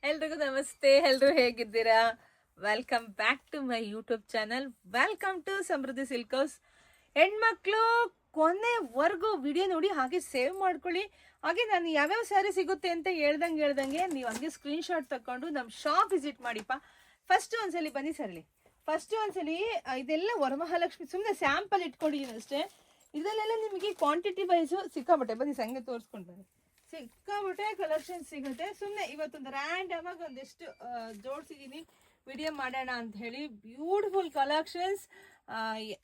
ಎಲ್ರಿಗೂ ನಮಸ್ತೆ. ಎಲ್ರು ಹೇಗಿದ್ದೀರಾ? Welcome back to my YouTube channel. Welcome to Samruddhi silk house. ಹೆಣ್ಮಕ್ಳು ಕೊನೆವರೆಗೂ ವಿಡಿಯೋ ನೋಡಿ ಹಾಗೆ ಸೇವ್ ಮಾಡ್ಕೊಳ್ಳಿ. ಹಾಗೆ ನಾನು ಯಾವ್ಯಾವ ಸ್ಯಾರಿ ಸಿಗುತ್ತೆ ಅಂತ ಹೇಳ್ದಂಗೆ ನೀವು ಹಂಗೆ ಸ್ಕ್ರೀನ್ ಶಾಟ್ ತಕೊಂಡು ನಮ್ಮ ಶಾಪ್ ವಿಸಿಟ್ ಮಾಡಿಪ್ಪ. ಫಸ್ಟ್ ಒಂದ್ಸಲಿ ಬನ್ನಿ ಸರಳಿ. ಫಸ್ಟ್ ಒಂದ್ಸಲಿ ಇದೆಲ್ಲ ವರಮಹಾಲಕ್ಷ್ಮಿ ಸುಮ್ಮನೆ ಸ್ಯಾಂಪಲ್ ಇಟ್ಕೊಂಡಿದ್ದೀನಿ ಅಷ್ಟೇ. ಇದರಲ್ಲೆಲ್ಲ ನಿಮಗೆ ಕ್ವಾಂಟಿಟಿ ವೈಸು ಸಿಕ್ಕಾಬಟ್ಟೆ. ಬನ್ನಿ ಸಂಗೆ ತೋರಿಸ್ಕೊಂಡು ಬನ್ನಿ. ಸಿಕ್ಕಾಬಟ್ಟೆ ಕಲೆಕ್ಷನ್ ಸಿಗುತ್ತೆ. ಸುಮ್ಮನೆ ಇವತ್ತೊಂದು ರ್ಯಾಂಡಮ್ ಆಗಿ ಒಂದಿಷ್ಟು ಜೋಡಿಸಿದ್ದೀನಿ, ವಿಡಿಯೋ ಮಾಡೋಣ ಅಂತ ಹೇಳಿ. Beautiful collections.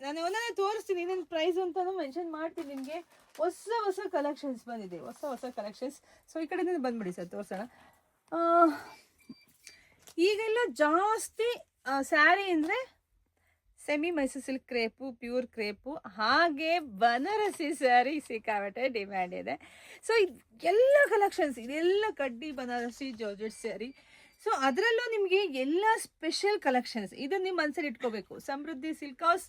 ನಾನು ಒಂದೊಂದೇ ತೋರಿಸ್ತೀನಿ, ಇನ್ನೊಂದು ಪ್ರೈಸ್ ಅಂತಾನು ಮೆನ್ಷನ್ ಮಾಡ್ತೀನಿ ನಿಮಗೆ. ಹೊಸ ಕಲೆಕ್ಷನ್ಸ್ ಬಂದಿದೆ, ಹೊಸ ಕಲೆಕ್ಷನ್ಸ್. ಸೊ ಈ ಕಡೆಯಿಂದ ಬಂದ್ಬಿಡಿ ಸರ್, ತೋರಿಸೋಣ. ಈಗೆಲ್ಲ ಜಾಸ್ತಿ ಸ್ಯಾರಿ ಅಂದರೆ semi Mysuru silk crepe, pure crepe, ಹಾಗೆ ಬನಾರಸಿ ಸ್ಯಾರಿ ಸಿಕ್ಕಾಬಟ್ಟೆ ಡಿಮ್ಯಾಂಡ್ ಇದೆ. ಸೊ ಎಲ್ಲ ಕಲೆಕ್ಷನ್ಸ್, ಇದೆಲ್ಲ ಕಡ್ಡಿ ಬನಾರಸಿ ಜಾರ್ಜೆಟ್ ಸ್ಯಾರಿ. ಸೊ ಅದರಲ್ಲೂ ನಿಮಗೆ ಎಲ್ಲ ಸ್ಪೆಷಲ್ ಕಲೆಕ್ಷನ್ಸ್. ಇದನ್ನು ನಿಮ್ಮ ಮನಸ್ಸಲ್ಲಿ ಇಟ್ಕೋಬೇಕು. ಸಮೃದ್ಧಿ ಸಿಲ್ಕ್ ಹೌಸ್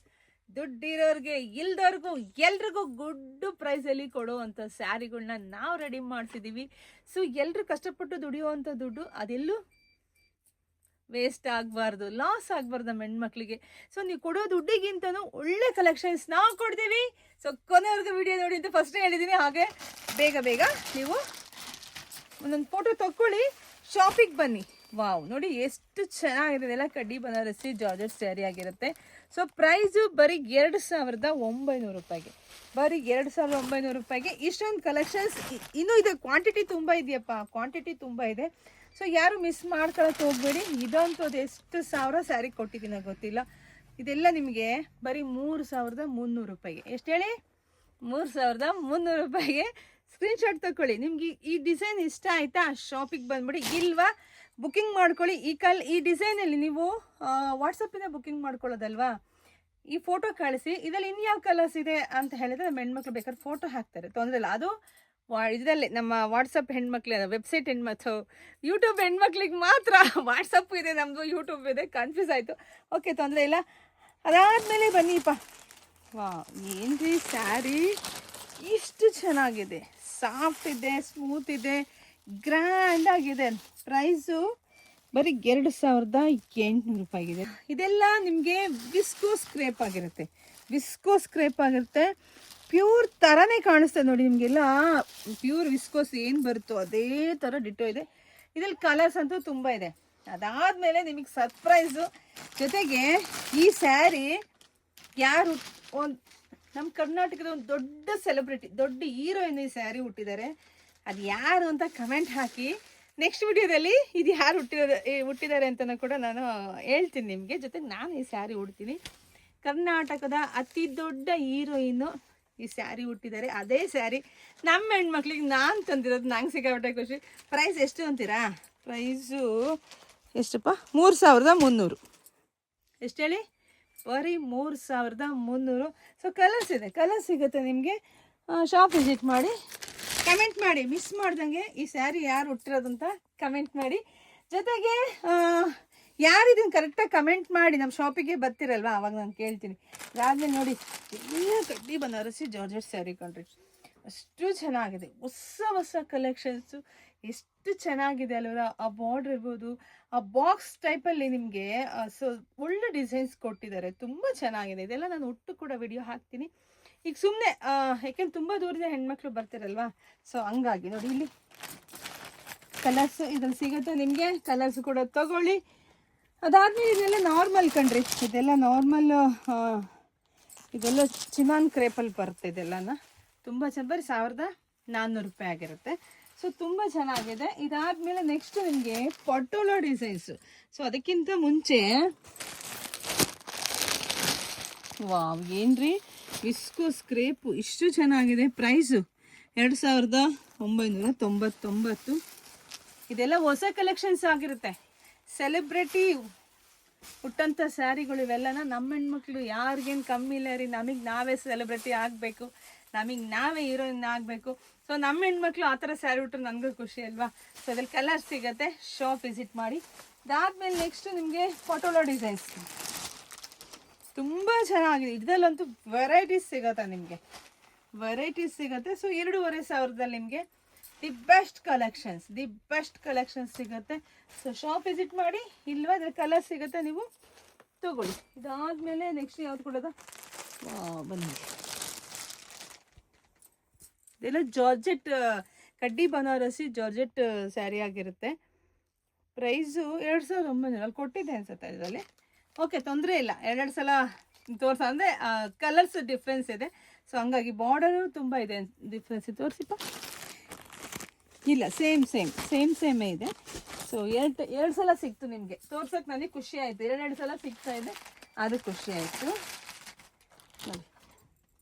ದುಡ್ಡಿರೋರಿಗೆ ಇಲ್ದವ್ರಿಗೂ ಎಲ್ರಿಗೂ ಗುಡ್ ಪ್ರೈಸಲ್ಲಿ ಕೊಡುವಂಥ ಸ್ಯಾರಿಗಳನ್ನ ನಾವು ರೆಡಿ ಮಾಡ್ತಿದ್ದೀವಿ. ಸೊ ಎಲ್ಲರೂ ಕಷ್ಟಪಟ್ಟು ದುಡಿಯುವಂಥ ದುಡ್ಡು ಅದೆಲ್ಲೂ ವೇಸ್ಟ್ ಆಗಬಾರ್ದು, ಲಾಸ್ ಆಗಬಾರ್ದು ನಮ್ಮ ಹೆಣ್ಮಕ್ಳಿಗೆ. ಸೊ ನೀವು ಕೊಡೋ ದುಡ್ಡಿಗಿಂತನೂ ಒಳ್ಳೆ ಕಲೆಕ್ಷನ್ಸ್ ನಾವು ಕೊಡ್ತೀವಿ. ಸೊ ಕೊನೆವರೆಗೂ ವಿಡಿಯೋ ನೋಡಿ ಅಂತ ಫಸ್ಟ್ ಹೇಳಿದ್ದೀನಿ. ಹಾಗೆ ಬೇಗ ನೀವು ಒಂದೊಂದು ಫೋಟೋ ತಗೊಳ್ಳಿ, ಶಾಪಿಗೆ ಬನ್ನಿ. ವಾವ್, ನೋಡಿ ಎಷ್ಟು ಚೆನ್ನಾಗಿದೆ. ಎಲ್ಲ ಕಡ್ಡಿ ಬನಾರಸಿ ಜಾರ್ಜೆಟ್ ಸ್ಯಾರಿ ಆಗಿರುತ್ತೆ. ಸೊ ಪ್ರೈಸು ಬರೀ 2,900 ರೂಪಾಯಿಗೆ, ಬರೀ 2,900 ರೂಪಾಯಿಗೆ ಇಷ್ಟೊಂದು ಕಲೆಕ್ಷನ್ಸ್. ಇನ್ನೂ ಇದೆ, ಕ್ವಾಂಟಿಟಿ ತುಂಬ ಇದೆಯಪ್ಪ, ಕ್ವಾಂಟಿಟಿ ತುಂಬ ಇದೆ. ಸೊ ಯಾರು ಮಿಸ್ ಮಾಡ್ಕೊಳಕ್ಕೆ ಹೋಗ್ಬೇಡಿ. ಇದಂತೂ ಅದು ಎಷ್ಟು ಸಾವಿರ ಸ್ಯಾರಿ ಕೊಟ್ಟಿದ್ದೀನಿ ಗೊತ್ತಿಲ್ಲ. ಇದೆಲ್ಲ ನಿಮಗೆ ಬರೀ 3,300 ರೂಪಾಯಿಗೆ. ಎಷ್ಟು ಹೇಳಿ? 3,300 ರೂಪಾಯಿಗೆ ಸ್ಕ್ರೀನ್ಶಾಟ್ ತಗೊಳ್ಳಿ. ನಿಮ್ಗೆ ಈ ಡಿಸೈನ್ ಇಷ್ಟ ಆಯಿತಾ, ಶಾಪಿಗೆ ಬಂದ್ಬಿಡಿ. ಇಲ್ವಾ ಬುಕ್ಕಿಂಗ್ ಮಾಡ್ಕೊಳ್ಳಿ. ಈ ಡಿಸೈನಲ್ಲಿ ನೀವು ವಾಟ್ಸಪ್ಪಿಂದ ಬುಕ್ಕಿಂಗ್ ಮಾಡ್ಕೊಳ್ಳೋದಲ್ವಾ, ಈ ಫೋಟೋ ಕಳಿಸಿ. ಇದರಲ್ಲಿ ಇನ್ಯಾವ ಕಲರ್ಸ್ ಇದೆ ಅಂತ ಹೇಳಿದ್ರೆ ನಮ್ಮ ಹೆಣ್ಮಕ್ಳು ಬೇಕಾದ್ರೆ ಫೋಟೋ ಹಾಕ್ತಾರೆ, ತೊಂದರೆ ಇಲ್ಲ. ಅದು ಇದರಲ್ಲಿ ನಮ್ಮ ವಾಟ್ಸಪ್ ಹೆಣ್ಮಕ್ಳು, ವೆಬ್ಸೈಟ್ ಹೆಣ್ಮಕ್ಳು, ಯೂಟ್ಯೂಬ್ ಹೆಣ್ಮಕ್ಳಿಗೆ ಮಾತ್ರ ವಾಟ್ಸಪ್ ಇದೆ, ನಮ್ಮದು ಯೂಟ್ಯೂಬ್ ಇದೆ. ಕನ್ಫ್ಯೂಸ್ ಆಯಿತು. ಓಕೆ, ತೊಂದರೆ ಇಲ್ಲ. ಅದಾದಮೇಲೆ ಬನ್ನಿಪ್ಪ. ವಾ, ಏನ್ರಿ ಸ್ಯಾರಿ ಇಷ್ಟು ಚೆನ್ನಾಗಿದೆ, ಸಾಫ್ಟ್ ಇದೆ, ಸ್ಮೂತ್ ಇದೆ, ಗ್ರ್ಯಾಂಡ್ ಆಗಿದೆ. ಪ್ರೈಸು ಬರೀ 2,800 ರೂಪಾಯಿಗಿದೆ. ಇದೆಲ್ಲ ನಿಮಗೆ ವಿಸ್ಕೋಸ್ ಕ್ರೇಪ್ ಆಗಿರುತ್ತೆ, ವಿಸ್ಕೋಸ್ ಕ್ರೇಪ್ ಆಗಿರುತ್ತೆ. ಪ್ಯೂರ್ ಥರನೇ ಕಾಣಿಸ್ತದೆ ನೋಡಿ ನಿಮಗೆಲ್ಲ. ಪ್ಯೂರ್ ವಿಸ್ಕೋಸ್ ಏನು ಬರುತ್ತೋ ಅದೇ ಥರ ಡಿಟೋ ಇದೆ. ಇದರಲ್ಲಿ ಕಲರ್ಸ್ ಅಂತೂ ತುಂಬ ಇದೆ. ಅದಾದಮೇಲೆ ನಿಮಗೆ ಸರ್ಪ್ರೈಸು. ಜೊತೆಗೆ ಈ ಸ್ಯಾರಿ ಯಾರು ನಮ್ಮ ಕರ್ನಾಟಕದ ಒಂದು ದೊಡ್ಡ ಸೆಲೆಬ್ರಿಟಿ, ದೊಡ್ಡ ಹೀರೋಯಿನ್ ಈ ಸ್ಯಾರಿ ಹುಟ್ಟಿದ್ದಾರೆ. ಅದು ಯಾರು ಅಂತ ಕಮೆಂಟ್ ಹಾಕಿ. ನೆಕ್ಸ್ಟ್ ವಿಡಿಯೋದಲ್ಲಿ ಇದು ಯಾರು ಹುಟ್ಟಿದ್ದಾರೆ ಅಂತಲೂ ಕೂಡ ನಾನು ಹೇಳ್ತೀನಿ ನಿಮಗೆ. ಜೊತೆಗೆ ನಾನು ಈ ಸ್ಯಾರಿ ಉಡ್ತೀನಿ. ಕರ್ನಾಟಕದ ಅತಿ ದೊಡ್ಡ ಹೀರೋಯಿನ್ನು ಈ ಸ್ಯಾರಿ ಹುಟ್ಟಿದ್ದಾರೆ. ಅದೇ ಸ್ಯಾರಿ ನಮ್ಮ ಹೆಣ್ಮಕ್ಳಿಗೆ ನಾನು ತಂದಿರೋದು. ನಂಗೆ ಸಿಕ್ಕಾಬಿಟ್ಟೆ ಖುಷಿ. ಪ್ರೈಸ್ ಎಷ್ಟು ಅಂತೀರಾ? ಪ್ರೈಸು ಎಷ್ಟಪ್ಪ? 3,300. ಎಷ್ಟು ಹೇಳಿ? ಬರೀ 3,300. ಸೊ ಕಲರ್ಸ್ ಇದೆ, ಕಲರ್ಸ್ ಸಿಗುತ್ತೆ ನಿಮಗೆ. ಶಾಪ್ ವಿಸಿಟ್ ಮಾಡಿ, ಕಮೆಂಟ್ ಮಾಡಿ. ಮಿಸ್ ಮಾಡ್ದಂಗೆ ಈ ಸ್ಯಾರಿ ಯಾರು ಹುಟ್ಟಿರೋದು ಅಂತ ಕಮೆಂಟ್ ಮಾಡಿ. ಜೊತೆಗೆ ಯಾರು ಇದನ್ನು ಕರೆಕ್ಟಾಗಿ ಕಮೆಂಟ್ ಮಾಡಿ ನಮ್ಮ ಶಾಪಿಗೆ ಬರ್ತಿರಲ್ವ, ಅವಾಗ ನಾನು ಕೇಳ್ತೀನಿ. ಅದಾದಮೇಲೆ ನೋಡಿ, ಎಲ್ಲ ಕಡ್ಡಿ ಬನಾರಸಿ ಜಾರ್ಜೆಟ್ ಸ್ಯಾರಿ ಕಣ್ರಿ, ಅಷ್ಟು ಚೆನ್ನಾಗಿದೆ. ಹೊಸ ಕಲೆಕ್ಷನ್ಸು ಎಷ್ಟು ಚೆನ್ನಾಗಿದೆ ಅಲ್ವ. ಆ ಬಾರ್ಡ್ರ್ ಇರ್ಬೋದು, ಆ ಬಾಕ್ಸ್ ಟೈಪಲ್ಲಿ ನಿಮಗೆ ಸೊ ಒಳ್ಳೆ ಡಿಸೈನ್ಸ್ ಕೊಟ್ಟಿದ್ದಾರೆ, ತುಂಬ ಚೆನ್ನಾಗಿದೆ. ಇದೆಲ್ಲ ನಾನು ಒಟ್ಟು ಕೂಡ ವಿಡಿಯೋ ಹಾಕ್ತೀನಿ. ಈಗ ಸುಮ್ಮನೆ ಯಾಕೆಂದ್ರೆ ತುಂಬ ದೂರದ ಹೆಣ್ಮಕ್ಳು ಬರ್ತಿರಲ್ವಾ, ಸೊ ಹಂಗಾಗಿ ನೋಡಿ ಇಲ್ಲಿ ಕಲರ್ಸು ಇದ್ರಲ್ಲಿ ಸಿಗುತ್ತೆ ನಿಮಗೆ. ಕಲರ್ಸ್ ಕೂಡ ತಗೊಳ್ಳಿ. ಅದಾದಮೇಲೆ ಇದೆಲ್ಲ ನಾರ್ಮಲ್ ಕಣ್ರಿ, ಇದೆಲ್ಲ ನಾರ್ಮಲ್. ಇದೆಲ್ಲ ಚಿನಾನ್ ಕ್ರೇಪಲ್ಲಿ ಬರುತ್ತೆ. ಇದೆಲ್ಲನ ತುಂಬ ಚೆನ್ನಾಗಿ, ಬರೀ 1,400 ರೂಪಾಯಿ ಆಗಿರುತ್ತೆ. ಸೊ ತುಂಬ ಚೆನ್ನಾಗಿದೆ. ಇದಾದಮೇಲೆ ನೆಕ್ಸ್ಟ್ ನಿಮಗೆ ಪಟೋಲಾ ಡಿಸೈನ್ಸು. ಸೊ ಅದಕ್ಕಿಂತ ಮುಂಚೆ ವಾವ್, ಏನ್ರಿ ವಿಸ್ಕೋಸ್ ಕ್ರೇಪು ಇಷ್ಟು ಚೆನ್ನಾಗಿದೆ. ಪ್ರೈಸು 2,999. ಇದೆಲ್ಲ ಹೊಸ ಕಲೆಕ್ಷನ್ಸ್ ಆಗಿರುತ್ತೆ. ಸೆಲೆಬ್ರಿಟಿ ಹುಟ್ಟಂಥ ಸ್ಯಾರಿಗಳು ಇವೆಲ್ಲನ ನಮ್ಮ ಹೆಣ್ಮಕ್ಳು ಯಾರಿಗೇನು ಕಮ್ಮಿ ಇಲ್ಲ ರೀ. ನಮಗೆ ನಾವೇ ಸೆಲೆಬ್ರಿಟಿ ಆಗಬೇಕು, ನಮಗೆ ನಾವೇ ಹೀರೋಯಿನ್ ಆಗಬೇಕು. ಸೊ ನಮ್ಮ ಹೆಣ್ಮಕ್ಳು ಆ ಥರ ಸ್ಯಾರಿ ಹುಟ್ಟರೆ ನನಗೂ ಖುಷಿ ಅಲ್ವಾ. ಸೊ ಅದ್ರಲ್ಲಿ ಕಲರ್ಸ್ ಸಿಗುತ್ತೆ, ಶಾಪ್ ವಿಸಿಟ್ ಮಾಡಿ. ಅದಾದಮೇಲೆ ನೆಕ್ಸ್ಟು ನಿಮಗೆ ಪಟೋಲಾ ಡಿಸೈನ್ಸ್ ತುಂಬ ಚೆನ್ನಾಗಿದೆ. ಇದರಲ್ಲಂತೂ ವೆರೈಟೀಸ್ ಸಿಗುತ್ತೆ ನಿಮಗೆ, ವೆರೈಟೀಸ್ ಸಿಗುತ್ತೆ. ಸೊ 2,500 ನಿಮಗೆ ದಿ ಬೆಸ್ಟ್ ಕಲೆಕ್ಷನ್ಸ್ ಸಿಗುತ್ತೆ. ಸೊ ಶಾಪ್ ವಿಸಿಟ್ ಮಾಡಿ, ಇಲ್ವಾ ಅದ್ರ ಕಲರ್ ಸಿಗುತ್ತೆ, ನೀವು ತಗೊಳ್ಳಿ. ಇದಾದ್ಮೇಲೆ ನೆಕ್ಸ್ಟ್ ಯಾವ್ದು ಕೊಡೋದ, ಬನ್ನಿ. ಇದೆಲ್ಲ ಜಾರ್ಜೆಟ್ ಕಡ್ಡಿ ಬನಾರಸಿ ಜಾರ್ಜೆಟ್ ಸ್ಯಾರಿ ಆಗಿರುತ್ತೆ. ಪ್ರೈಸು 2900 ಅಲ್ಲಿ ಕೊಟ್ಟಿದ್ದೆ ಅನ್ಸುತ್ತೆ ಇದರಲ್ಲಿ. ಓಕೆ, ತೊಂದರೆ ಇಲ್ಲ, ಎರಡೆರಡು ಸಲ ತೋರಿಸ, ಅಂದರೆ ಕಲರ್ಸ್ ಡಿಫ್ರೆನ್ಸ್ ಇದೆ. ಸೊ ಹಂಗಾಗಿ ಬಾರ್ಡರು ತುಂಬ ಇದೆ ಡಿಫ್ರೆನ್ಸ್. ತೋರಿಸಿಪ್ಪ. ಇಲ್ಲ, ಸೇಮೇ ಇದೆ. ಸೊ ಎರಡು ಸಲ ಸಿಕ್ತು ನಿಮಗೆ ತೋರ್ಸೋಕೆ, ನನಗೆ ಖುಷಿ ಆಯಿತು. ಎರಡು ಸಲ ಸಿಗ್ತಾ ಇದೆ, ಅದು ಖುಷಿ ಆಯಿತು. ನೋಡಿ,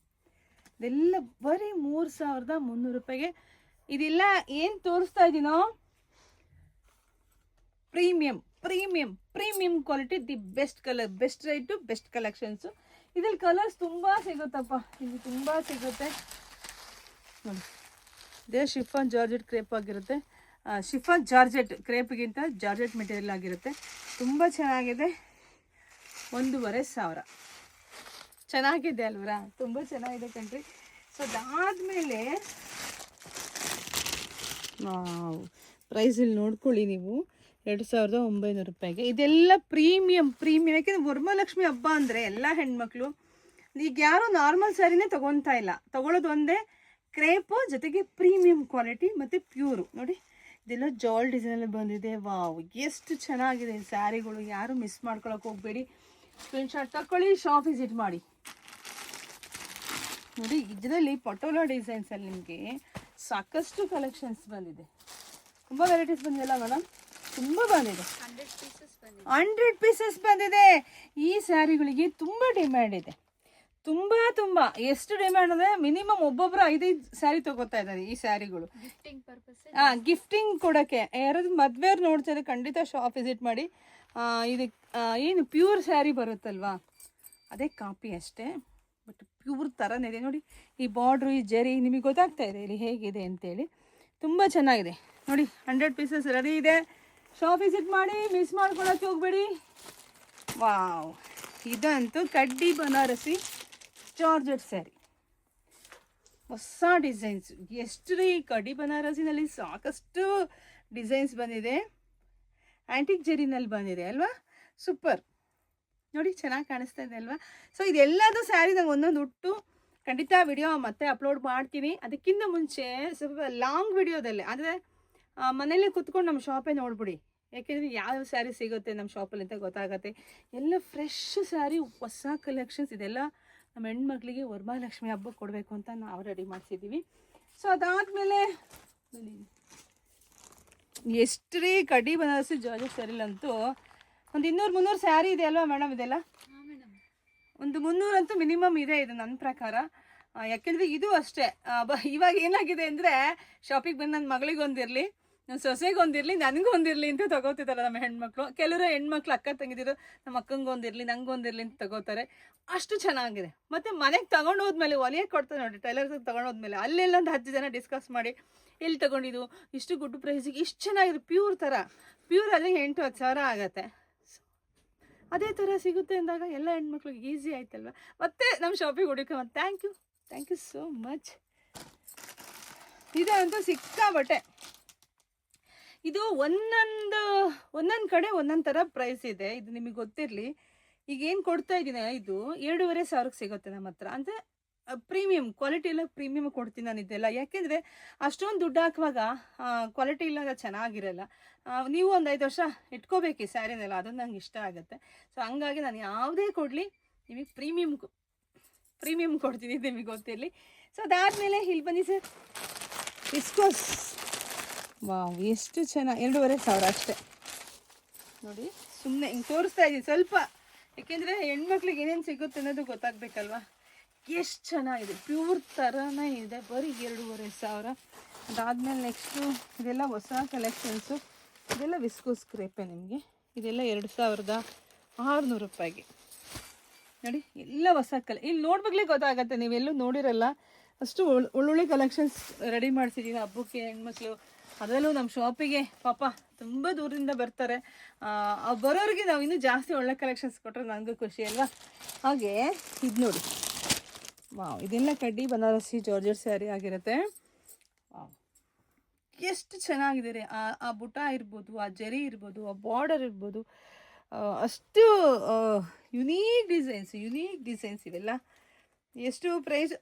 ಇದೆಲ್ಲ ಬರೀ 3300 ರೂಪಾಯಿಗೆ. ಇದೆಲ್ಲ ಏನು ತೋರಿಸ್ತಾ ಇದ್ದೀನೋ premium quality, the best colour, best rate, best collections. ಇದ್ರಲ್ಲಿ ಕಲರ್ಸ್ ತುಂಬ ಸಿಗುತ್ತಪ್ಪ, ಇದು ತುಂಬ ಸಿಗುತ್ತೆ ನೋಡಿ. ಇದೇ ಶಿಫಾನ್ ಜಾರ್ಜೆಟ್ ಕ್ರೇಪ್ ಆಗಿರುತ್ತೆ. ಶಿಫಾನ್ ಜಾರ್ಜೆಟ್ ಕ್ರೇಪ್ಗಿಂತ ಜಾರ್ಜೆಟ್ ಮೆಟೀರಿಯಲ್ ಆಗಿರುತ್ತೆ. ತುಂಬ ಚೆನ್ನಾಗಿದೆ. 1500 ಚೆನ್ನಾಗಿದೆ ಅಲ್ವರಾ? ತುಂಬ ಚೆನ್ನಾಗಿದೆ ಕಣ್ರಿ. ಸೊ ಅದಾದಮೇಲೆ ಪ್ರೈಸ್ ಇಲ್ಲಿ ನೋಡ್ಕೊಳ್ಳಿ ನೀವು, 2900 ರೂಪಾಯಿಗೆ. ಇದೆಲ್ಲ ಪ್ರೀಮಿಯಂ. ಯಾಕೆಂದರೆ ವರಮಹಾಲಕ್ಷ್ಮಿ ಹಬ್ಬ ಅಂದರೆ ಎಲ್ಲ ಹೆಣ್ಮಕ್ಳು ಈಗ ಯಾರು ನಾರ್ಮಲ್ ಸ್ಯಾರಿನೇ ತೊಗೊತಾ ಇಲ್ಲ, ತೊಗೊಳೋದು ಒಂದೇ ಕ್ರೇಪು, ಜೊತೆಗೆ ಪ್ರೀಮಿಯಂ ಕ್ವಾಲಿಟಿ ಮತ್ತು ಪ್ಯೂರು. ನೋಡಿ, ಇದೆಲ್ಲ ಜಾಲ್ ಡಿಸೈನಲ್ಲಿ ಬಂದಿದೆ. ವಾವ್, ಎಷ್ಟು ಚೆನ್ನಾಗಿದೆ ಸ್ಯಾರಿಗಳು. ಯಾರು ಮಿಸ್ ಮಾಡ್ಕೊಳಕ್ಕೆ ಹೋಗಬೇಡಿ, ಸ್ಕ್ರೀನ್ಶಾಟ್ ತಗೊಳ್ಳಿ, ಶಾಪ್ ವಿಸಿಟ್ ಮಾಡಿ. ನೋಡಿ, ಇದರಲ್ಲಿ ಪಟೋಲಾ ಡಿಸೈನ್ಸಲ್ಲಿ ನಿಮಗೆ ಸಾಕಷ್ಟು ಕಲೆಕ್ಷನ್ಸ್ ಬಂದಿದೆ. ತುಂಬ ವೆರೈಟೀಸ್ ಬಂದಿದೆಲ್ಲ ಮೇಡಮ್, ತುಂಬ ಬಂದಿದೆ. 100 ಪೀಸಸ್ ಬಂದಿದೆ. ಈ ಸ್ಯಾರಿಗಳಿಗೆ ತುಂಬ ಡಿಮ್ಯಾಂಡ್ ಇದೆ. ತುಂಬ ಎಷ್ಟು ಡಿಮ್ಯಾಂಡ್ ಅಂದರೆ ಮಿನಿಮಮ್ ಒಬ್ಬೊಬ್ಬರು 5 ಸ್ಯಾರಿ ತಗೋತಾ ಇದ್ದಾರೆ ಈ ಸ್ಯಾರಿಗಳು. ಗಿಫ್ಟಿಂಗ್ ಕೊಡೋಕ್ಕೆ ಯಾರಾದ್ರೂ ಮದುವೆಯವ್ರು ನೋಡ್ತಾರೆ, ಖಂಡಿತ ಶಾಪ್ ವಿಸಿಟ್ ಮಾಡಿ. ಇದು ಏನು ಪ್ಯೂರ್ ಸ್ಯಾರಿ ಬರುತ್ತಲ್ವಾ, ಅದೇ ಕಾಪಿ ಅಷ್ಟೇ, ಬಟ್ ಪ್ಯೂರ್ ಥರನೇ ಇದೆ. ನೋಡಿ, ಈ ಬಾರ್ಡ್ರು, ಈ ಜರಿ ನಿಮಗೆ ಗೊತ್ತಾಗ್ತಾ ಇದೆ ಇಲ್ಲಿ ಹೇಗಿದೆ ಅಂತೇಳಿ. ತುಂಬ ಚೆನ್ನಾಗಿದೆ ನೋಡಿ. 100 ಪೀಸಸ್ ರೆಡಿ ಇದೆ. ಶಾಪ್ ವಿಸಿಟ್ ಮಾಡಿ, ಮಿಸ್ ಮಾಡ್ಕೊಳಕ್ಕೆ ಹೋಗಬೇಡಿ. ವಾವ್, ಇದಂತೂ ಕಡ್ಡಿ ಬನಾರಸಿ ಜಾರ್ಜೆಟ್ ಸ್ಯಾರಿ, ಹೊಸ ಡಿಸೈನ್ಸ್. ಎಷ್ಟು ರೀ, ಕಡ್ಡಿ ಬನಾರಸಿನಲ್ಲಿ ಸಾಕಷ್ಟು ಡಿಸೈನ್ಸ್ ಬಂದಿದೆ. ಆ್ಯಂಟಿಕ್ ಜೆರಿನಲ್ಲಿ ಬಂದಿದೆ ಅಲ್ವಾ, ಸೂಪರ್. ನೋಡಿ, ಚೆನ್ನಾಗಿ ಕಾಣಿಸ್ತಾ ಇದೆ ಅಲ್ವಾ? ಸೊ ಇದೆಲ್ಲದು ಸ್ಯಾರಿ ನಂಗೆ ಒಂದೊಂದು ಉಟ್ಟು ಖಂಡಿತ ವಿಡಿಯೋ ಮತ್ತೆ ಅಪ್ಲೋಡ್ ಮಾಡ್ತೀನಿ. ಅದಕ್ಕಿಂತ ಮುಂಚೆ ಸ್ವಲ್ಪ ಲಾಂಗ್ ವಿಡಿಯೋದಲ್ಲೇ, ಅಂದರೆ ಮನೇಲೇ ಕೂತ್ಕೊಂಡು ನಮ್ಮ ಶಾಪೇ ನೋಡ್ಬಿಡಿ. ಯಾಕೆಂದರೆ ಯಾವ ಸ್ಯಾರಿ ಸಿಗುತ್ತೆ ನಮ್ಮ ಶಾಪಲ್ಲಿ ಅಂತ ಗೊತ್ತಾಗತ್ತೆ. ಎಲ್ಲ ಫ್ರೆಶ್ ಸ್ಯಾರಿ, ಹೊಸ ಕಲೆಕ್ಷನ್ಸ್. ಇದೆಲ್ಲ ನಮ್ಮ ಹೆಣ್ಮಕ್ಳಿಗೆ ವರಮಹಾಲಕ್ಷ್ಮಿ ಹಬ್ಬಕ್ಕೆ ಕೊಡಬೇಕು ಅಂತ ನಾವು ರೆಡಿ ಮಾಡಿಸಿದ್ದೀವಿ. ಸೊ ಅದಾದಮೇಲೆ ಎಷ್ಟು ರೀ ಕಡ್ಡಿ ಬನಾರಸಿ ಜಾರ್ಜೆಟ್ ಸ್ಯಾರಿಲಂತೂ ಒಂದು 200-300 ಸ್ಯಾರಿ ಇದೆ ಅಲ್ವಾ ಮೇಡಮ್? ಇದೆಲ್ಲ ಒಂದು 300 ಅಂತೂ ಮಿನಿಮಮ್ ಇದೆ ಇದು ನನ್ನ ಪ್ರಕಾರ. ಯಾಕೆಂದರೆ ಇದು ಅಷ್ಟೇ. ಇವಾಗ ಏನಾಗಿದೆ ಅಂದರೆ, ಶಾಪಿಗೆ ಬಂದು ನನ್ನ ಮಗಳಿಗೊಂದಿರಲಿ, ನನ್ನ ಸೊಸೆಗೊಂದಿರಲಿ, ನನಗೊಂದಿರಲಿ ಅಂತ ತಗೋತಿದ್ದಾರೆ ನಮ್ಮ ಹೆಣ್ಮಕ್ಳು. ಕೆಲವರು ಹೆಣ್ಮಕ್ಳು ಅಕ್ಕ ತಂಗಿದಿರು, ನಮ್ಮ ಅಕ್ಕಂಗೊಂದಿರಲಿ, ನಂಗೊಂದಿರಲಿ ಅಂತ ತಗೋತಾರೆ. ಅಷ್ಟು ಚೆನ್ನಾಗಿದೆ. ಮತ್ತು ಮನೆಗೆ ತೊಗೊಂಡು ಹೋದ್ಮೇಲೆ ಒಲೆಯಕ್ಕೆ ಕೊಡ್ತಾರೆ ನೋಡಿ, ಟೈಲರ್ಗೆ ತೊಗೊಂಡು ಹೋದ್ಮೇಲೆ ಅಲ್ಲೆಲ್ಲ ಒಂದು 10 ಜನ ಡಿಸ್ಕಸ್ ಮಾಡಿ, ಎಲ್ಲಿ ತೊಗೊಂಡಿದ್ದು, ಇಷ್ಟು ಗುಡ್ ಪ್ರೈಸಿಗೆ ಇಷ್ಟು ಚೆನ್ನಾಗಿದೆ, ಪ್ಯೂರ್ ಥರ. ಪ್ಯೂರ್ ಆದರೆ 8-10 ಸಾವಿರ ಆಗುತ್ತೆ. ಅದೇ ಥರ ಸಿಗುತ್ತೆ ಅಂದಾಗ ಎಲ್ಲ ಹೆಣ್ಮಕ್ಳಿಗೆ ಈಸಿ ಆಯ್ತಲ್ವ. ಮತ್ತೆ ನಮ್ಮ ಶಾಪಿಗೆ ಹುಡುಕ. Thank you so much. ಇದಂತೂ ಸಿಕ್ಕಾಬಟ್ಟೆ. ಇದು ಒಂದೊಂದು ಕಡೆ ಒಂದೊಂದು ಥರ ಪ್ರೈಸ್ ಇದೆ. ಇದು ನಿಮಗೆ ಗೊತ್ತಿರಲಿ. ಈಗ ಏನು ಕೊಡ್ತಾ ಇದ್ದೀನಿ, ಇದು 2500 ಸಿಗುತ್ತೆ ನಮ್ಮ ಹತ್ರ. ಅಂದರೆ ಪ್ರೀಮಿಯಂ ಕ್ವಾಲಿಟಿ ಎಲ್ಲ ಪ್ರೀಮಿಯಮ್ ಕೊಡ್ತೀನಿ ನಾನು ಇದೆಲ್ಲ. ಯಾಕೆಂದರೆ ಅಷ್ಟೊಂದು ದುಡ್ಡು ಹಾಕುವಾಗ ಕ್ವಾಲಿಟಿ ಇಲ್ಲ, ಚೆನ್ನಾಗಿರಲ್ಲ. ನೀವು ಒಂದು 5 ವರ್ಷ ಇಟ್ಕೋಬೇಕು ಈ ಸ್ಯಾರಿನೆಲ್ಲ, ಅದೊಂದು ನಂಗೆ ಇಷ್ಟ ಆಗುತ್ತೆ. ಸೊ ಹಂಗಾಗಿ ನಾನು ಯಾವುದೇ ಕೊಡಲಿ ನಿಮಗೆ ಪ್ರೀಮಿಯಮ್ ಕೊಡ್ತೀನಿ, ನಿಮಗೆ ಗೊತ್ತಿರಲಿ. ಸೊ ಅದಾದಮೇಲೆ ಇಲ್ಲಿ ಬನ್ನಿ ಸರ್, ವಿಸ್ಕೋಸ್. ವಾವ್, ಎಷ್ಟು ಚೆನ್ನಾಗಿ, 2500 ಅಷ್ಟೇ. ನೋಡಿ, ಸುಮ್ಮನೆ ಹಿಂಗೆ ತೋರಿಸ್ತಾ ಇದ್ದೀನಿ ಸ್ವಲ್ಪ, ಯಾಕೆಂದರೆ ಹೆಣ್ಮಕ್ಳಿಗೆ ಏನೇನು ಸಿಗುತ್ತೆ ಅನ್ನೋದು ಗೊತ್ತಾಗಬೇಕಲ್ವ. ಎಷ್ಟು ಚೆನ್ನಾಗಿದೆ, ಪ್ಯೂರ್ ಥರನೇ ಇದೆ, ಬರೀ 2500. ಅದಾದಮೇಲೆ ನೆಕ್ಸ್ಟು ಇದೆಲ್ಲ ಹೊಸ ಕಲೆಕ್ಷನ್ಸು. ಇದೆಲ್ಲ ವಿಸ್ಕೋಸ್ ಕ್ರೇಪೆ ನಿಮಗೆ. ಇದೆಲ್ಲ 2600 ರೂಪಾಯಿಗೆ. ನೋಡಿ, ಎಲ್ಲ ಹೊಸ ಇಲ್ಲಿ ನೋಡ್ಬೇಕಲೇ ಗೊತ್ತಾಗತ್ತೆ, ನೀವೆಲ್ಲೂ ನೋಡಿರಲ್ಲ. ಅಷ್ಟು ಒಳ್ಳೊಳ್ಳೆ ಕಲೆಕ್ಷನ್ಸ್ ರೆಡಿ ಮಾಡಿಸಿದ್ದೀನಿ ಹಬ್ಬಕ್ಕೆ. ಹೆಣ್ಮಕ್ಳು ಅದರಲ್ಲೂ ನಮ್ಮ ಶಾಪಿಗೆ ಪಾಪ ತುಂಬ ದೂರದಿಂದ ಬರ್ತಾರೆ. ಬರೋರಿಗೆ ನಾವು ಇನ್ನೂ ಜಾಸ್ತಿ ಒಳ್ಳೆ ಕಲೆಕ್ಷನ್ಸ್ ಕೊಟ್ಟರೆ ನನಗೂ ಖುಷಿ ಅಲ್ವಾ. ಹಾಗೆ ಇದು ನೋಡಿ, ವಾವ್, ಇದೆಲ್ಲ ಕಡ್ಡಿ ಬನಾರಸಿ ಜಾರ್ಜೆಟ್ ಸ್ಯಾರಿ ಆಗಿರುತ್ತೆ. ವಾವ್, ಎಷ್ಟು ಚೆನ್ನಾಗಿದೆ ರೀ. ಆ ಬುಟ್ಟ ಇರ್ಬೋದು, ಆ ಜರಿ ಇರ್ಬೋದು, ಆ ಬಾರ್ಡರ್ ಇರ್ಬೋದು, ಅಷ್ಟು ಯುನೀಕ್ ಡಿಸೈನ್ಸ್ ಇವೆಲ್ಲ. ಎಷ್ಟು ಪ್ರೈಸ್?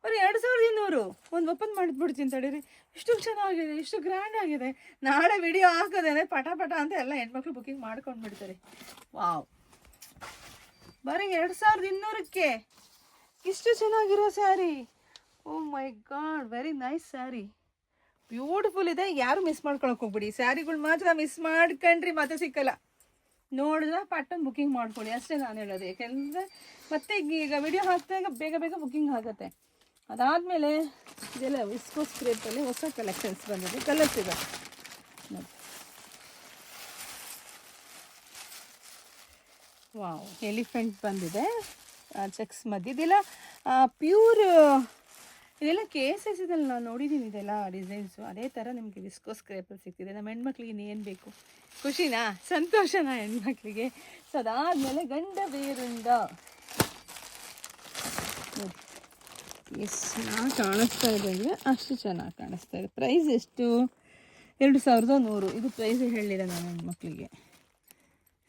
ಬರೀ 2200. ಒಂದು ಓಪನ್ ಮಾಡಿಬಿಡ್ತೀನಿ ತಡೀರಿ. ಎಷ್ಟು ಚೆನ್ನಾಗಿದೆ, ಎಷ್ಟು ಗ್ರ್ಯಾಂಡ್ ಆಗಿದೆ. ನಾಳೆ ವಿಡಿಯೋ ಹಾಕೋದೇನೆ ಪಟ ಅಂತ ಎಲ್ಲ ಹೆಣ್ಮಕ್ಳು ಬುಕ್ಕಿಂಗ್ ಮಾಡ್ಕೊಂಡು ಬಿಡ್ತಾರೆ. ವಾವ್, ಬರೀ 2200ಕ್ಕೆ ಇಷ್ಟು ಚೆನ್ನಾಗಿರೋ sari. Oh my God, very nice sari, beautiful ಇದೆ. ಯಾರು ಮಿಸ್ ಮಾಡ್ಕೊಳಕ್ಕೆ ಹೋಗ್ಬಿಡಿ. ಸ್ಯಾರಿಗಳು ಮಾತ್ರ ಮಿಸ್ ಮಾಡ್ಕೊಂಡ್ರಿ ಮತ್ತೆ ಸಿಕ್ಕಲ್ಲ. ನೋಡಿದ್ರೆ ಪಟ್ಟನ್ನು ಬುಕ್ಕಿಂಗ್ ಮಾಡ್ಕೊಳ್ಳಿ ಅಷ್ಟೇ ನಾನು ಹೇಳೋದು. ಯಾಕೆಂದರೆ ಮತ್ತೆ ಈಗ ವಿಡಿಯೋ ಹಾಕಿದಾಗ ಬೇಗ ಬುಕ್ಕಿಂಗ್ ಆಗುತ್ತೆ. ಅದಾದಮೇಲೆ ಇದೆಲ್ಲ ವಿಸ್ಕೋಸ್ ಕ್ರೇಪಲ್ಲಿ ಹೊಸ ಕಲೆಕ್ಷನ್ಸ್ ಬಂದಿದೆ, ಕಲರ್ಸ್ ಇದೆ ನೋಡಿ. ವಾವ್, ಎಲಿಫೆಂಟ್ ಬಂದಿದೆ ಚೆಕ್ಸ್ ಮಧ್ಯೆ. ಇದೆಲ್ಲ ಪ್ಯೂರ್, ಇದೆಲ್ಲ KSS ಇದೆಲ್ಲ ನಾನು ನೋಡಿದ್ದೀನಿ. ಇದೆಲ್ಲ ಡಿಸೈನ್ಸು ಅದೇ ಥರ ನಿಮಗೆ ವಿಸ್ಕೋಸ್ ಕ್ರೇಪಲ್ಲಿ ಸಿಗ್ತಿದೆ. ನಮ್ಮ ಹೆಣ್ಮಕ್ಳಿಗೆ ಇನ್ನೇನು ಬೇಕು? ಖುಷಿನಾ, ಸಂತೋಷನಾ ಹೆಣ್ಮಕ್ಳಿಗೆ? ಸೊ ಅದಾದಮೇಲೆ ಗಂಡ ಬೇರುಂಡ ನೋಡಿ, ಎಷ್ಟು ಚೆನ್ನಾಗಿ ಕಾಣಿಸ್ತಾ ಇದೆ ಅಂದರೆ ಅಷ್ಟು ಚೆನ್ನಾಗಿ ಕಾಣಿಸ್ತಾ ಇದೆ. ಪ್ರೈಸ್ ಎಷ್ಟು? 2100. ಇದು ಪ್ರೈಸ್ ಹೇಳಿಲ್ಲ ನಾನು ಹೆಣ್ಮಕ್ಳಿಗೆ,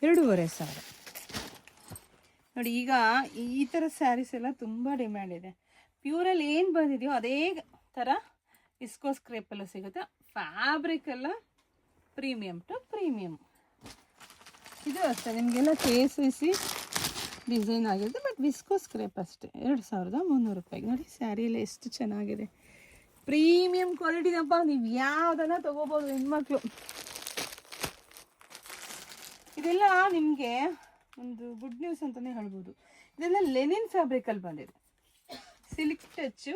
2500 ನೋಡಿ. ಈಗ ಈ ಥರ ಸ್ಯಾರೀಸ್ ಎಲ್ಲ ತುಂಬ ಡಿಮ್ಯಾಂಡ್ ಇದೆ. ಪ್ಯೂರಲ್ಲಿ ಏನು ಬಂದಿದೆಯೋ ಅದೇ ಥರ ವಿಸ್ಕೋಸ್ ಕ್ರೇಪಲ್ಲೂ ಸಿಗುತ್ತೆ. ಫ್ಯಾಬ್ರಿಕ್ ಎಲ್ಲ ಪ್ರೀಮಿಯಮ್ ಟು ಪ್ರೀಮಿಯಮ್. ಇದು ಅಷ್ಟೇ, ನಿಮಗೆಲ್ಲ KSS ಡಿಸೈನ್ ಆಗಿದೆ, ಬಟ್ ವಿಸ್ಕೋಸ್ ಕ್ರೇಪ್ ಅಷ್ಟೇ. 2300 ರೂಪಾಯಿಗೆ ನೋಡಿ. ಸ್ಯಾರಿ ಎಲ್ಲ ಎಷ್ಟು ಚೆನ್ನಾಗಿದೆ, ಪ್ರೀಮಿಯಮ್ ಕ್ವಾಲಿಟಿನಪ್ಪ. ನೀವು ಯಾವುದನ್ನ ತೊಗೋಬೋದು ಹೆಣ್ಮಕ್ಳು. ಇದೆಲ್ಲ ನಿಮಗೆ ಒಂದು ಗುಡ್ ನ್ಯೂಸ್ ಅಂತಲೇ ಹೇಳ್ಬೋದು. ಇದೆಲ್ಲ ಲೆನಿನ್ ಫ್ಯಾಬ್ರಿಕಲ್ಲಿ ಬಂದಿದೆ, ಸಿಲ್ಕ್ ಟಚ್ಚು,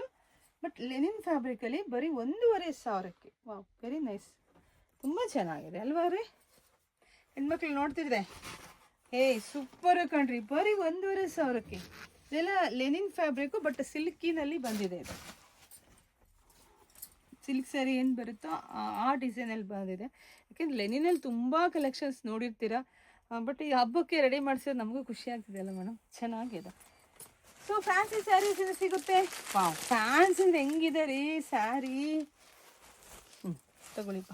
ಬಟ್ ಲೆನಿನ್ ಫ್ಯಾಬ್ರಿಕಲ್ಲಿ ಬರೀ 1500ಕ್ಕೆ. ವಾವ್, ವೆರಿ ನೈಸ್, ತುಂಬ ಚೆನ್ನಾಗಿದೆ ಅಲ್ವಾ ರೀ? ಹೆಣ್ಮಕ್ಳು ನೋಡ್ತಿದ್ರೆ ಸೂಪರ್ ಕಣ್ರಿ, ಬರೀ 1500ಕ್ಕೆ. ಇದೆಲ್ಲ ಲೆನಿನ್ ಫ್ಯಾಬ್ರಿಕ್ಕು, ಬಟ್ ಸಿಲ್ಕಿನಲ್ಲಿ ಬಂದಿದೆ. ಇದು ಸಿಲ್ಕ್ ಸ್ಯಾರಿ ಏನು ಬರುತ್ತೋ ಆ ಡಿಸೈನಲ್ಲಿ ಬಂದಿದೆ. ಯಾಕೆಂದ್ರೆ ಲೆನಿನಲ್ಲಿ ತುಂಬ ಕಲೆಕ್ಷನ್ಸ್ ನೋಡಿರ್ತೀರ, ಬಟ್ ಈ ಹಬ್ಬಕ್ಕೆ ರೆಡಿ ಮಾಡಿಸಿದ್ರೆ ನಮಗೂ ಖುಷಿ ಆಗ್ತಿದೆ ಅಲ್ಲ ಮೇಡಮ್, ಚೆನ್ನಾಗಿದೆ. ಸೊ ಫ್ಯಾನ್ಸಿ ಸ್ಯಾರೀಸ್ ಸಿಗುತ್ತೆ. ವಾವ್, ಫ್ಯಾನ್ಸಿಂದ ಹೆಂಗಿದೆ ರೀ ಸ್ಯಾರಿ. ತಗೊಳ್ಳಿಪ್ಪ,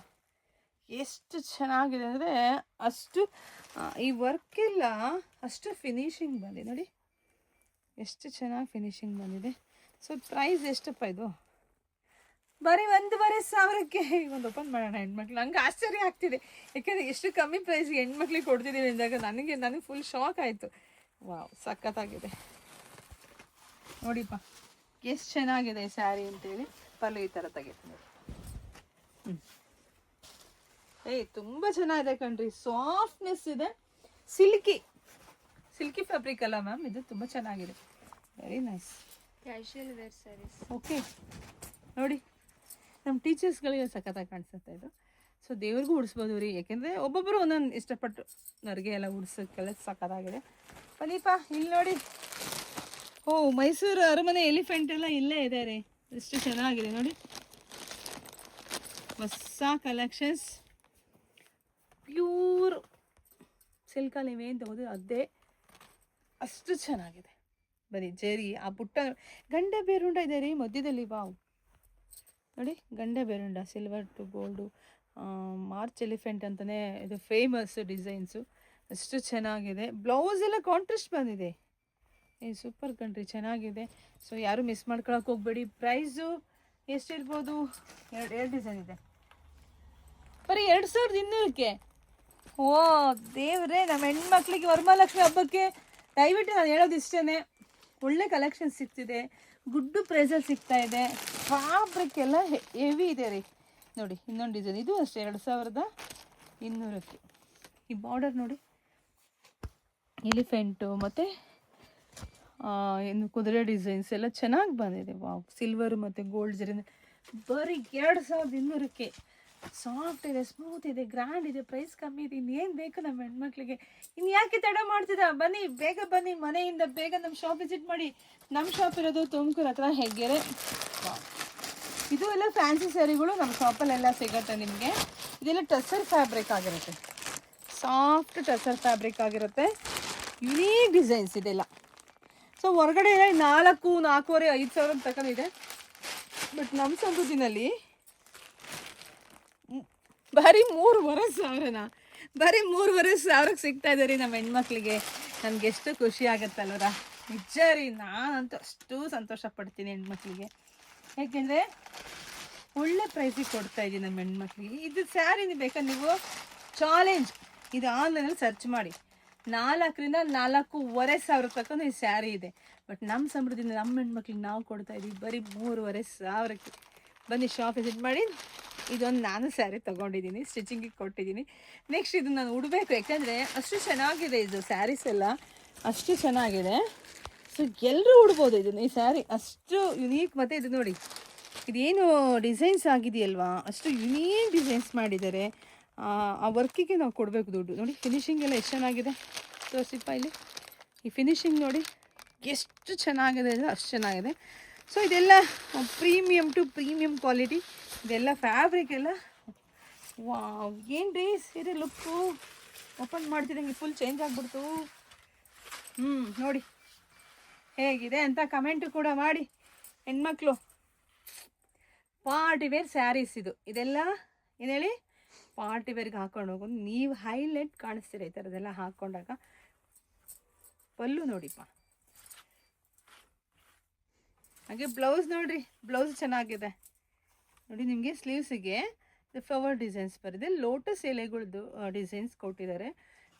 ಎಷ್ಟು ಚೆನ್ನಾಗಿದೆ ಅಂದರೆ ಅಷ್ಟು ಈ ವರ್ಕೆಲ್ಲ ಅಷ್ಟು ಫಿನಿಶಿಂಗ್ ಬಂದಿದೆ ನೋಡಿ, ಎಷ್ಟು ಚೆನ್ನಾಗಿ ಫಿನಿಶಿಂಗ್ ಬಂದಿದೆ. ಸೊ ಪ್ರೈಸ್ ಎಷ್ಟಪ್ಪ ಇದು? ಬರೀ 1500ಕ್ಕೆ. ಒಂದು ಓಪನ್ ಮಾಡೋಣ ಹೆಣ್ಮಕ್ಳು. ನಂಗೆ ಆಶ್ಚರ್ಯ ಆಗ್ತಿದೆ, ಯಾಕೆಂದರೆ ಎಷ್ಟು ಕಮ್ಮಿ ಪ್ರೈಸ್ಗೆ ಹೆಣ್ಮಕ್ಳಿಗೆ ಕೊಡ್ತಿದ್ದೀವಿ ಅಂದಾಗ ನನಗೆ ಫುಲ್ ಶಾಕ್ ಆಯಿತು. ವಾವ್, ಸಖತ್ತಾಗಿದೆ ನೋಡಿಪ್ಪ, ಎಷ್ಟು ಚೆನ್ನಾಗಿದೆ ಸ್ಯಾರಿ ಅಂತೇಳಿ. ಪಲ್ಲು ಈ ಥರ ತೆಗಿತೀನಿ. ತುಂಬ ಚೆನ್ನಾಗಿದೆ ಕಣ್ರಿ, ಸಾಫ್ಟ್ನೆಸ್ ಇದೆ, ಸಿಲ್ಕಿ ಫ್ಯಾಬ್ರಿಕ್ ಅಲ್ಲ ಮ್ಯಾಮ್, ಇದು ತುಂಬ ಚೆನ್ನಾಗಿದೆ, very nice casual wear sarees. Okay ನೋಡಿ, ನಮ್ಮ ಟೀಚರ್ಸ್ಗಳಿಗೆ ಸಖತ್ತಾಗಿ ಕಾಣಿಸುತ್ತೆ ಇದು. ಸೊ ದೇವ್ರಿಗೂ ಉಡಿಸ್ಬೋದು ರೀ, ಯಾಕೆಂದರೆ ಒಬ್ಬೊಬ್ಬರು ಒಂದೊಂದು ಇಷ್ಟಪಟ್ಟು ನರಿಗೆ ಎಲ್ಲ ಉಡ್ಸೋಕ್ಕೆಲ್ಲ ಸಖತ್ತಾಗಿದೆ. ಬನ್ನಿಪ್ಪ, ಇಲ್ಲಿ ನೋಡಿ. ಓ, ಮೈಸೂರು ಅರಮನೆ ಎಲಿಫೆಂಟ್ ಎಲ್ಲ ಇಲ್ಲೇ ಇದೆ ರೀ, ಎಷ್ಟು ಚೆನ್ನಾಗಿದೆ ನೋಡಿ. ಹೊಸ ಕಲೆಕ್ಷನ್ಸ್, ಪ್ಯೂರ್ ಸಿಲ್ಕಲ್ಲಿ ನೀವೇನು ತಗೋದು ಅದೇ ಅಷ್ಟು ಚೆನ್ನಾಗಿದೆ. ಬರೀ ಜರಿ, ಆ ಪುಟ್ಟ ಗಂಡ ಬೇರುಂಡ ಇದೆ ರೀ ಮಧ್ಯದಲ್ಲಿ. ವಾವ್ ನೋಡಿ, Ganda Berunda, silver to gold, march elephant ಅಂತಲೇ ಇದು ಫೇಮಸ್ ಡಿಸೈನ್ಸು, ಅಷ್ಟು ಚೆನ್ನಾಗಿದೆ. ಬ್ಲೌಸ್ ಎಲ್ಲ ಕಾಂಟ್ರಾಸ್ಟ್ ಬಂದಿದೆ. ಸೂಪರ್ ಕಣ್ರಿ, ಚೆನ್ನಾಗಿದೆ. ಸೊ ಯಾರು ಮಿಸ್ ಮಾಡ್ಕೊಳಕ್ಕೆ ಹೋಗ್ಬೇಡಿ. ಪ್ರೈಸು ಎಷ್ಟಿರ್ಬೋದು? ಎರಡು ಡಿಸೈನ್ ಇದೆ, ಬರೀ 2200ಕ್ಕೆ. ಓ ದೇವ್ರೆ, ನಮ್ಮ ಹೆಣ್ಮಕ್ಳಿಗೆ ವರಮಹಾಲಕ್ಷ್ಮಿ ಹಬ್ಬಕ್ಕೆ ದಯವಿಟ್ಟು ನಾನು ಹೇಳೋದು ಇಷ್ಟೇ, ಒಳ್ಳೆ ಕಲೆಕ್ಷನ್ ಸಿಗ್ತಿದೆ, ಗುಡ್ಡು ಪ್ರೈಸಲ್ಲಿ ಸಿಗ್ತಾ ಇದೆ. ಫ್ಯಾಬ್ರಿಕ್ ಎಲ್ಲ ಹೆವಿ ಇದೆ ರೀ ನೋಡಿ. ಇನ್ನೊಂದು ಡಿಸೈನ್, ಇದು ಅಷ್ಟೇ 2200ಕ್ಕೆ. ಈ ಬಾರ್ಡರ್ ನೋಡಿ, ಎಲಿಫೆಂಟು ಮತ್ತು ಇನ್ನು ಕುದುರೆ ಡಿಸೈನ್ಸ್ ಎಲ್ಲ ಚೆನ್ನಾಗಿ ಬಂದಿದೆ. ವಾವ್, ಸಿಲ್ವರು ಮತ್ತು ಗೋಲ್ಡ್ ಜರಿ, ಬರೀ 2200ಕ್ಕೆ. ಸಾಫ್ಟ್ ಇದೆ, ಸ್ಮೂತ್ ಇದೆ, ಗ್ರ್ಯಾಂಡ್ ಇದೆ, ಪ್ರೈಸ್ ಕಮ್ಮಿ ಇದೆ. ಇನ್ನೇನು ಬೇಕು ನಮ್ಮ ಹೆಣ್ಮಕ್ಳಿಗೆ? ಇನ್ನು ಯಾಕೆ ತಡ ಮಾಡ್ತಿದ್ದ? ಬನ್ನಿ, ಬೇಗ ಬನ್ನಿ, ಮನೆಯಿಂದ ಬೇಗ ನಮ್ಮ ಶಾಪ್ ವಿಸಿಟ್ ಮಾಡಿ. ನಮ್ಮ ಶಾಪ್ ಇರೋದು ತುಮಕೂರು ಹತ್ರ ಹೆಗ್ಗೆರೆ. ಇದು ಎಲ್ಲ ಫ್ಯಾನ್ಸಿ ಸ್ಯಾರಿಗಳು ನಮ್ಮ ಶಾಪಲ್ಲೆಲ್ಲ ಸಿಗುತ್ತೆ ನಿಮಗೆ. ಇದೆಲ್ಲ ಟಸರ್ ಫ್ಯಾಬ್ರಿಕ್ ಆಗಿರುತ್ತೆ, ಸಾಫ್ಟ್ ಟಸರ್ ಫ್ಯಾಬ್ರಿಕ್ ಆಗಿರುತ್ತೆ. ಯುನೀಕ್ ಡಿಸೈನ್ಸ್ ಇದೆಲ್ಲ. ಸೊ ಹೊರಗಡೆ 4, 4,500 ತಗೊಂಡಿದೆ, ಬಟ್ ನಮ್ಮ ಸಂಬುದಿನಲ್ಲಿ ಬರೀ 3,500 ಬರೀ 3,500 ಸಿಗ್ತಾ ಇದೆ ರೀ ನಮ್ಮ ಹೆಣ್ಮಕ್ಳಿಗೆ. ನನಗೆ ಎಷ್ಟು ಖುಷಿ ಆಗುತ್ತಲ್ವರ, ನಿಜ ರೀ. ನಾನಂತೂ ಅಷ್ಟು ಸಂತೋಷ ಪಡ್ತೀನಿ ಹೆಣ್ಮಕ್ಳಿಗೆ, ಯಾಕೆಂದರೆ ಒಳ್ಳೆ ಪ್ರೈಸಿಗೆ ಕೊಡ್ತಾ ಇದ್ದೀನಿ ನಮ್ಮ ಹೆಣ್ಮಕ್ಳಿಗೆ. ಇದು ಸ್ಯಾರಿನ ಬೇಕಾ ನೀವು ಚಾಲೆಂಜ್, ಇದು ಆನ್ಲೈನಲ್ಲಿ ಸರ್ಚ್ ಮಾಡಿ, 4,000ರಿಂದ 4,500 ತನಕ ಈ ಸ್ಯಾರಿ ಇದೆ. ಬಟ್ ನಮ್ಮ ಸಂಬಳದಿಂದ ನಮ್ಮ ಹೆಣ್ಮಕ್ಳಿಗೆ ನಾವು ಕೊಡ್ತಾ ಇದ್ದೀವಿ ಬರೀ 3,500ಕ್ಕೆ. ಬನ್ನಿ ಶಾಪ್ ವಿಸಿಟ್ ಮಾಡಿ. ಇದೊಂದು ನಾನು ಸ್ಯಾರಿ ತೊಗೊಂಡಿದ್ದೀನಿ, ಸ್ಟಿಚಿಂಗಿಗೆ ಕೊಟ್ಟಿದ್ದೀನಿ. ನೆಕ್ಸ್ಟ್ ಇದು ನಾನು ಉಡಬೇಕು, ಯಾಕೆಂದರೆ ಅಷ್ಟು ಚೆನ್ನಾಗಿದೆ ಇದು ಸ್ಯಾರೀಸ್ ಎಲ್ಲ, ಅಷ್ಟು ಚೆನ್ನಾಗಿದೆ. ಸೊ ಎಲ್ಲರೂ ಉಡ್ಬೋದು ಇದನ್ನು. ಈ ಸ್ಯಾರಿ ಅಷ್ಟು ಯುನೀಕ್. ಮತ್ತು ಇದು ನೋಡಿ, ಇದೇನು ಡಿಸೈನ್ಸ್ ಆಗಿದೆಯಲ್ವಾ, ಅಷ್ಟು ಯುನೀಕ್ ಡಿಸೈನ್ಸ್ ಮಾಡಿದ್ದಾರೆ. ಆ ವರ್ಕಿಗೆ ನಾವು ಕೊಡಬೇಕು ದುಡ್ಡು. ನೋಡಿ ಫಿನಿಶಿಂಗ್ ಎಲ್ಲ ಎಷ್ಟು ಚೆನ್ನಾಗಿದೆ, ತೋರಿಸಿಪ್ಪ ಇಲ್ಲಿ. ಈ ಫಿನಿಶಿಂಗ್ ನೋಡಿ ಎಷ್ಟು ಚೆನ್ನಾಗಿದೆ ಅಂದರೆ ಅಷ್ಟು ಚೆನ್ನಾಗಿದೆ. ಸೊ ಇದೆಲ್ಲ ಪ್ರೀಮಿಯಮ್ ಟು ಪ್ರೀಮಿಯಮ್ ಕ್ವಾಲಿಟಿ. ಇದೆಲ್ಲ ಫ್ಯಾಬ್ರಿಕ್ ಎಲ್ಲ ವಾವ್, ಏನು ರೀ ಸೀರೆ ಲುಕ್ಕು. ಓಪನ್ ಮಾಡ್ತಿದ್ದಂಗೆ ಫುಲ್ ಚೇಂಜ್ ಆಗಿಬಿಡ್ತು. ನೋಡಿ ಹೇಗಿದೆ ಅಂತ ಕಮೆಂಟು ಕೂಡ ಮಾಡಿ ಹೆಣ್ಮಕ್ಳು. ಪಾರ್ಟಿ ವೇರ್ ಸ್ಯಾರೀಸ್ ಇದೆಲ್ಲ ಏನು ಹೇಳಿ, ಪಾರ್ಟಿ ವೇರ್ಗೆ ಹಾಕೊಂಡು ಹೋಗೋದು. ನೀವು ಹೈಲೈಟ್ ಕಾಣಿಸ್ತೀರ ಈ ಥರದ್ದೆಲ್ಲ ಹಾಕ್ಕೊಂಡಾಗ. ಪಲ್ಲು ನೋಡಿಪ್ಪ, ಹಾಗೆ ಬ್ಲೌಸ್ ನೋಡಿರಿ, ಬ್ಲೌಸ್ ಚೆನ್ನಾಗಿದೆ ನೋಡಿ. ನಿಮಗೆ ಸ್ಲೀವ್ಸಿಗೆ ಫ್ಲವರ್ ಡಿಸೈನ್ಸ್ ಬರಿದೆ, ಲೋಟಸ್ ಎಲೆಗಳದ್ದು ಡಿಸೈನ್ಸ್ ಕೊಟ್ಟಿದ್ದಾರೆ,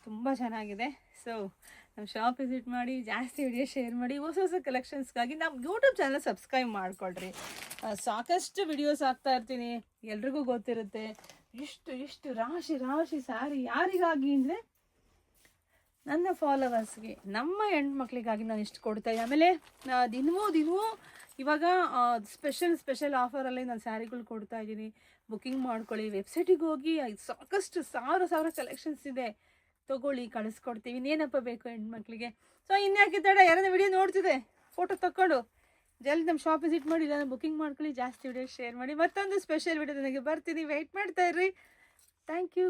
ತುಂಬ ಚೆನ್ನಾಗಿದೆ. ಸೊ ನಮ್ಮ ಶಾಪ್ ವಿಸಿಟ್ ಮಾಡಿ, ಜಾಸ್ತಿ ವಿಡಿಯೋ ಶೇರ್ ಮಾಡಿ. ಹೊಸ ಹೊಸ ಕಲೆಕ್ಷನ್ಸ್ಗಾಗಿ ನಮ್ಮ ಯೂಟ್ಯೂಬ್ ಚಾನಲ್ ಸಬ್ಸ್ಕ್ರೈಬ್ ಮಾಡಿಕೊಳ್ರಿ. ಸಾಕಷ್ಟು ವಿಡಿಯೋಸ್ ಹಾಕ್ತಾ ಇರ್ತೀನಿ, ಎಲ್ರಿಗೂ ಗೊತ್ತಿರುತ್ತೆ. ಇಷ್ಟು ರಾಶಿ ರಾಶಿ ಸ್ಯಾರಿ ಯಾರಿಗಾಗಿ ಅಂದರೆ ನನ್ನ ಫಾಲೋವರ್ಸ್ಗೆ, ನಮ್ಮ ಹೆಣ್ಮಕ್ಳಿಗಾಗಿ ನಾನು ಇಷ್ಟು ಕೊಡ್ತಾಯಿದ್ದೆ. ಆಮೇಲೆ ದಿನವೂ ಇವಾಗ ಸ್ಪೆಷಲ್ ಆಫರಲ್ಲಿ ನಾನು ಸ್ಯಾರಿಗಳು ಕೊಡ್ತಾ ಇದ್ದೀನಿ. ಬುಕ್ಕಿಂಗ್ ಮಾಡ್ಕೊಳ್ಳಿ, ವೆಬ್ಸೈಟಿಗೆ ಹೋಗಿ ಸಾಕಷ್ಟು ಸಾವಿರ ಕಲೆಕ್ಷನ್ಸ್ ಇದೆ, ತೊಗೊಳ್ಳಿ, ಕಳಿಸ್ಕೊಡ್ತೀವಿ. ಇನ್ನೇನಪ್ಪ ಬೇಕು ಹೆಣ್ಮಕ್ಳಿಗೆ. ಸೊ ಇನ್ಯಾಕೆ ತಡ, ಯಾರಾದ್ರೂ ವಿಡಿಯೋ ನೋಡ್ತಿದೆ ಫೋಟೋ ತಕ್ಕೊಂಡು ಜಲ್ದಿ ನಮ್ಮ ಶಾಪ್ ವಿಸಿಟ್ ಮಾಡಿ, ಇಲ್ಲ ಬುಕ್ಕಿಂಗ್ ಮಾಡ್ಕೊಳ್ಳಿ, ಜಾಸ್ತಿ ವಿಡಿಯೋ ಶೇರ್ ಮಾಡಿ. ಮತ್ತೊಂದು ಸ್ಪೆಷಲ್ ವಿಡಿಯೋ ನನಗೆ ಬರ್ತೀನಿ, ವೆಯ್ಟ್ ಮಾಡ್ತಾ ಇರ್ರಿ. Thank you.